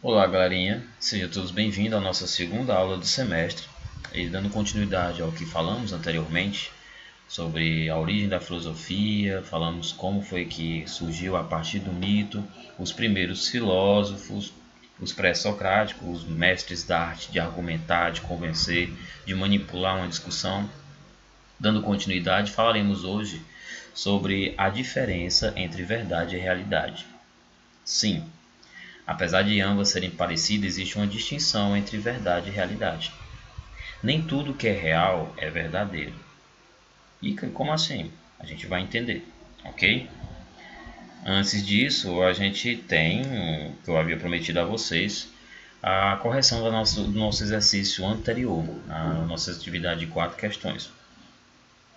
Olá, galerinha, sejam todos bem-vindos à nossa segunda aula do semestre. E dando continuidade ao que falamos anteriormente sobre a origem da filosofia, falamos como foi que surgiu a partir do mito, os primeiros filósofos, os pré-socráticos, os mestres da arte de argumentar, de convencer, de manipular uma discussão. Dando continuidade, falaremos hoje sobre a diferença entre verdade e realidade. Sim, apesar de ambas serem parecidas, existe uma distinção entre verdade e realidade. Nem tudo que é real é verdadeiro. E como assim? A gente vai entender, ok? Antes disso, a gente tem, que eu havia prometido a vocês, a correção do nosso exercício anterior, a nossa atividade de 4 questões.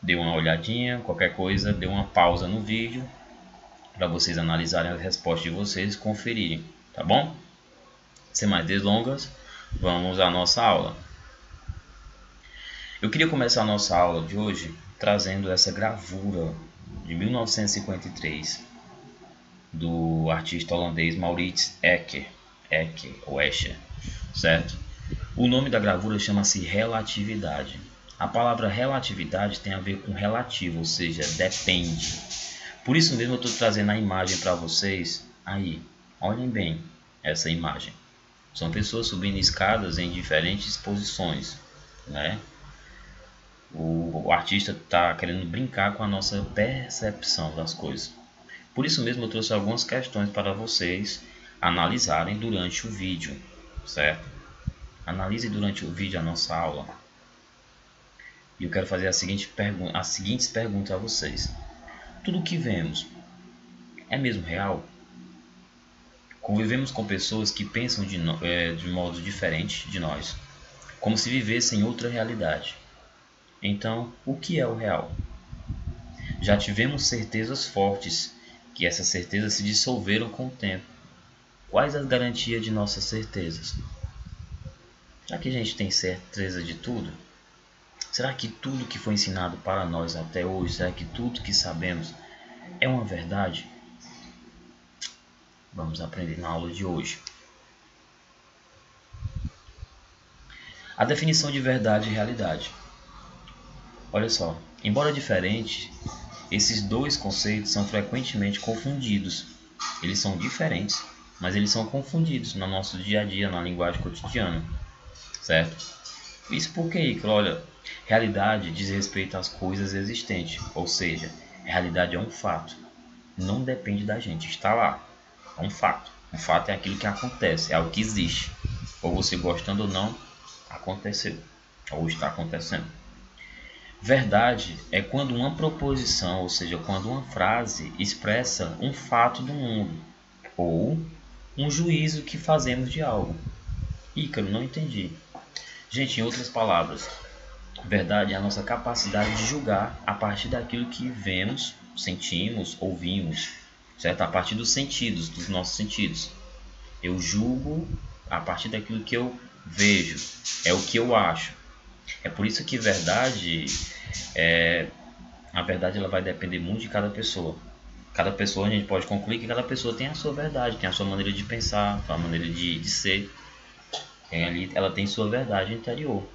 Dê uma olhadinha, qualquer coisa, dê uma pausa no vídeo para vocês analisarem as respostas de vocês e conferirem, tá bom? Sem mais delongas, vamos à nossa aula. Eu queria começar a nossa aula de hoje trazendo essa gravura de 1953 do artista holandês Maurits Escher, certo? O nome da gravura chama-se Relatividade. A palavra relatividade tem a ver com relativo, ou seja, depende. Por isso mesmo eu estou trazendo a imagem para vocês aí. Olhem bem essa imagem. São pessoas subindo escadas em diferentes posições, né? O artista está querendo brincar com a nossa percepção das coisas. Por isso mesmo eu trouxe algumas questões para vocês analisarem durante o vídeo, certo? Analise durante o vídeo a nossa aula. E eu quero fazer as seguintes perguntas a vocês. Tudo o que vemos é mesmo real? Convivemos com pessoas que pensam de modo diferente de nós, como se vivessem em outra realidade. Então, o que é o real? Já tivemos certezas fortes, que essas certezas se dissolveram com o tempo. Quais as garantias de nossas certezas? Será que a gente tem certeza de tudo? Será que tudo que foi ensinado para nós até hoje, será que tudo que sabemos é uma verdade? Vamos aprender na aula de hoje. A definição de verdade e realidade. Olha só, embora diferentes, esses dois conceitos são frequentemente confundidos. Eles são diferentes, mas eles são confundidos no nosso dia a dia, na linguagem cotidiana, certo? Isso porque, olha, realidade diz respeito às coisas existentes, ou seja, realidade é um fato, não depende da gente, está lá, é um fato. Um fato é aquilo que acontece, é algo que existe, ou você gostando ou não, aconteceu, ou está acontecendo. Verdade é quando uma proposição, ou seja, quando uma frase expressa um fato do mundo ou um juízo que fazemos de algo. Ícaro, não entendi. Gente, em outras palavras, verdade é a nossa capacidade de julgar a partir daquilo que vemos, sentimos, ouvimos, certo? A partir dos sentidos, dos nossos sentidos. Eu julgo a partir daquilo que eu vejo, é o que eu acho. É por isso que a verdade ela vai depender muito de cada pessoa. Cada pessoa, a gente pode concluir que cada pessoa tem a sua verdade, tem a sua maneira de pensar, a maneira de ser. Ela tem sua verdade interior.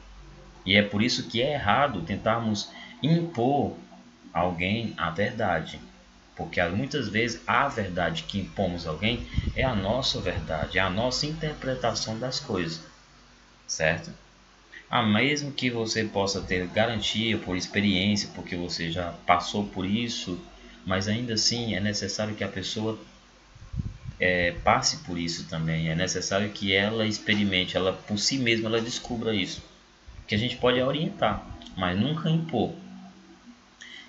E é por isso que é errado tentarmos impor a alguém a verdade. Porque muitas vezes a verdade que impomos a alguém é a nossa verdade, é a nossa interpretação das coisas. Certo? Mesmo que você possa ter garantia por experiência, porque você já passou por isso, mas ainda assim é necessário que a pessoa passe por isso também. É necessário que ela experimente, ela por si mesma ela descubra isso. Que a gente pode orientar, mas nunca impor.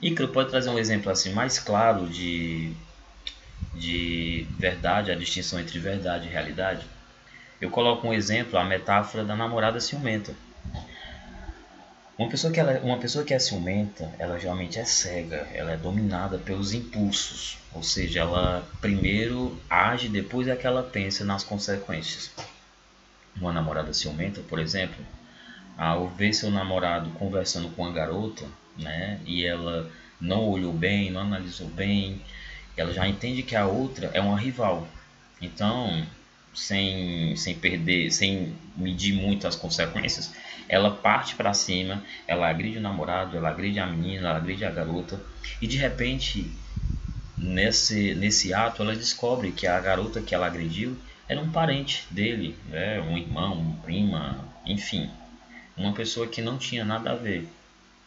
Icaro pode trazer um exemplo assim mais claro de verdade, a distinção entre verdade e realidade. Eu coloco um exemplo, a metáfora da namorada ciumenta. Uma pessoa que é ciumenta, ela geralmente é cega, ela é dominada pelos impulsos, ou seja, ela primeiro age, depois é que ela pensa nas consequências. Uma namorada ciumenta, por exemplo, ao ver seu namorado conversando com uma garota, né, e ela não olhou bem, não analisou bem, ela já entende que a outra é uma rival. Então, sem perder, sem medir muito as consequências, ela parte para cima, ela agride o namorado, ela agride a menina, ela agride a garota, e de repente, nesse ato, ela descobre que a garota que ela agrediu era um parente dele, né? Um irmão, uma prima, enfim, uma pessoa que não tinha nada a ver.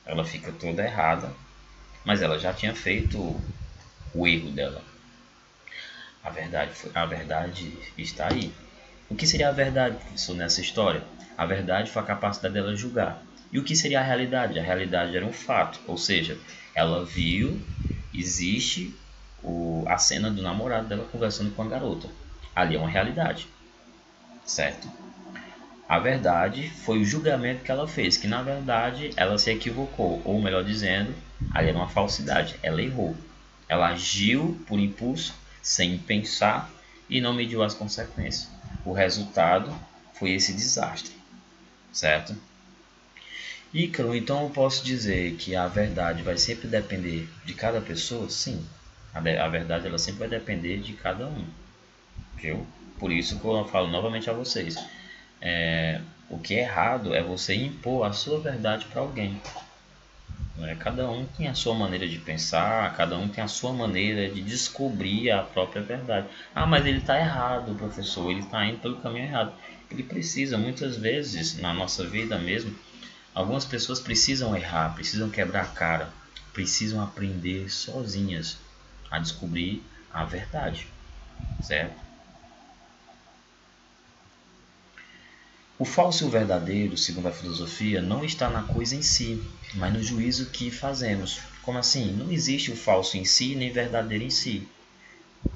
Ela fica toda errada, mas ela já tinha feito o erro dela. A verdade está aí. O que seria a verdade, professor, nessa história? A verdade foi a capacidade dela julgar. E o que seria a realidade? A realidade era um fato, ou seja, ela viu, existe a cena do namorado dela conversando com a garota. Ali é uma realidade, certo? A verdade foi o julgamento que ela fez, que na verdade ela se equivocou, ou melhor dizendo, ali era uma falsidade, ela errou. Ela agiu por impulso, sem pensar e não mediu as consequências. O resultado foi esse desastre, certo? Ícaro, então eu posso dizer que a verdade vai sempre depender de cada pessoa? Sim, a verdade ela sempre vai depender de cada um, viu? Por isso que eu falo novamente a vocês, o que é errado é você impor a sua verdade para alguém. Cada um tem a sua maneira de pensar, cada um tem a sua maneira de descobrir a própria verdade. Ah, mas ele está errado, professor, ele está indo pelo caminho errado. Ele precisa, muitas vezes, na nossa vida mesmo, algumas pessoas precisam errar, precisam quebrar a cara, precisam aprender sozinhas a descobrir a verdade, certo? O falso e o verdadeiro, segundo a filosofia, não está na coisa em si, mas no juízo que fazemos. Como assim? Não existe o falso em si, nem verdadeiro em si.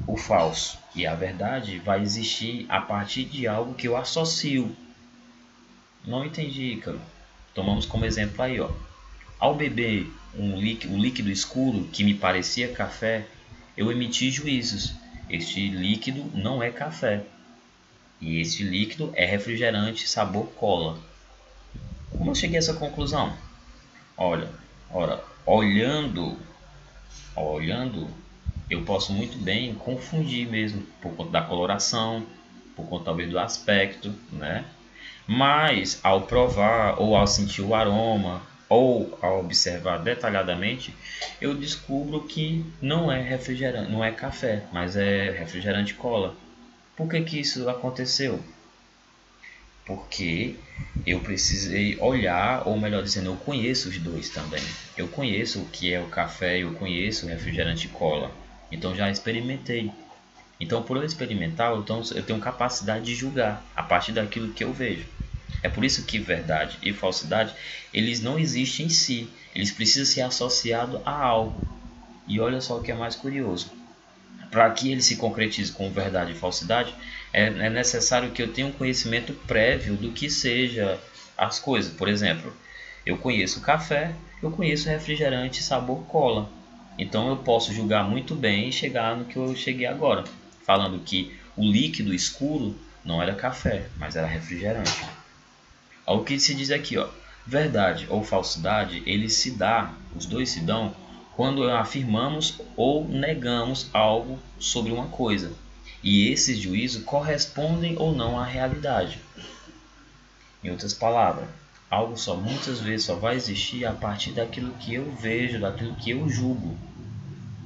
O falso e a verdade vai existir a partir de algo que eu associo. Não entendi, Ícaro. Tomamos como exemplo aí, ó. Ao beber um líquido escuro que me parecia café, eu emiti juízos. Este líquido não é café. E este líquido é refrigerante sabor cola. Como eu cheguei a essa conclusão? Olha, olhando, eu posso muito bem confundir mesmo, por conta da coloração, por conta talvez do aspecto, né? Mas ao provar, ou ao sentir o aroma, ou ao observar detalhadamente, eu descubro que não é refrigerante, não é café, mas é refrigerante cola. Por que isso aconteceu? Porque eu precisei olhar, ou melhor dizendo, eu conheço os dois também. Eu conheço o que é o café, eu conheço o refrigerante cola. Então já experimentei. Então por eu experimentar, eu tenho capacidade de julgar a partir daquilo que eu vejo. É por isso que verdade e falsidade, eles não existem em si. Eles precisam ser associados a algo. E olha só o que é mais curioso. Para que ele se concretize com verdade e falsidade, é necessário que eu tenha um conhecimento prévio do que seja as coisas. Por exemplo, eu conheço café, eu conheço refrigerante sabor cola. Então eu posso julgar muito bem e chegar no que eu cheguei agora, falando que o líquido escuro não era café, mas era refrigerante. Olha o que se diz aqui, ó. Verdade ou falsidade, os dois se dão quando afirmamos ou negamos algo sobre uma coisa, e esses juízos correspondem ou não à realidade. Em outras palavras, algo muitas vezes só vai existir a partir daquilo que eu vejo, daquilo que eu julgo,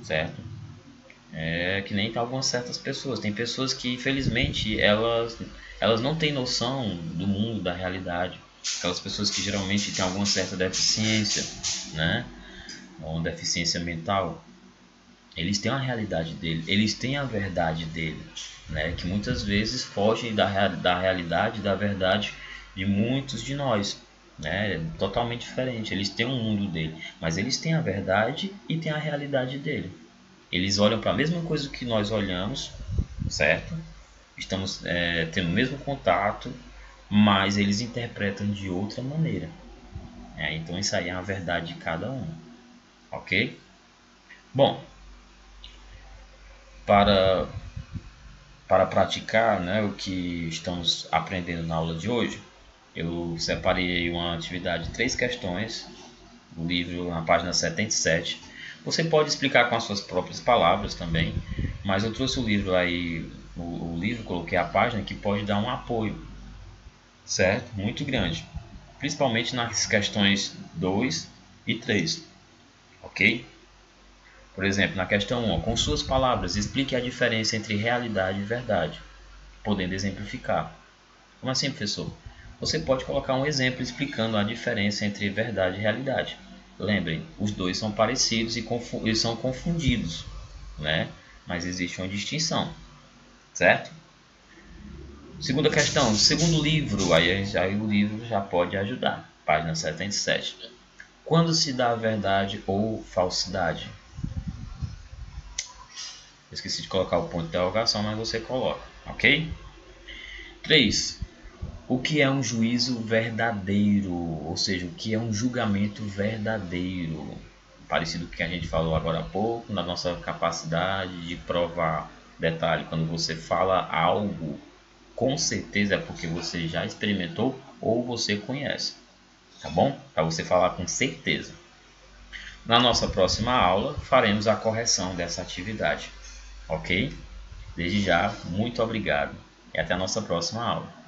certo? É que nem algumas certas pessoas. Tem pessoas que, infelizmente, elas não têm noção do mundo, da realidade. Aquelas pessoas que geralmente têm alguma certa deficiência, né? Uma deficiência mental, eles têm a realidade dele, eles têm a verdade dele, né? Que muitas vezes fogem da realidade, da verdade de muitos de nós, né? É totalmente diferente. Eles têm um mundo dele, mas eles têm a verdade e têm a realidade dele. Eles olham para a mesma coisa que nós olhamos, certo? Estamos tendo o mesmo contato, mas eles interpretam de outra maneira. Então isso aí é a verdade de cada um. Ok? Bom, para praticar, né, o que estamos aprendendo na aula de hoje, eu separei uma atividade de 3 questões, no livro, na página 77. Você pode explicar com as suas próprias palavras também, mas eu trouxe o livro aí, o livro, coloquei a página que pode dar um apoio, certo? Muito grande, principalmente nas questões 2 e 3, ok? Por exemplo, na questão 1, com suas palavras, explique a diferença entre realidade e verdade, podendo exemplificar. Como assim, professor? Você pode colocar um exemplo explicando a diferença entre verdade e realidade. Lembrem, os dois são parecidos e são confundidos, né? Mas existe uma distinção, certo? Segunda questão, segundo livro, aí o livro já pode ajudar. Página 77. Quando se dá verdade ou falsidade? Esqueci de colocar o ponto de interrogação, mas você coloca, ok? 3. O que é um juízo verdadeiro? Ou seja, o que é um julgamento verdadeiro? Parecido com o que a gente falou agora há pouco, na nossa capacidade de provar. Detalhe, quando você fala algo, com certeza é porque você já experimentou ou você conhece. Tá bom? Para você falar com certeza. Na nossa próxima aula, faremos a correção dessa atividade. Ok? Desde já, muito obrigado e até a nossa próxima aula.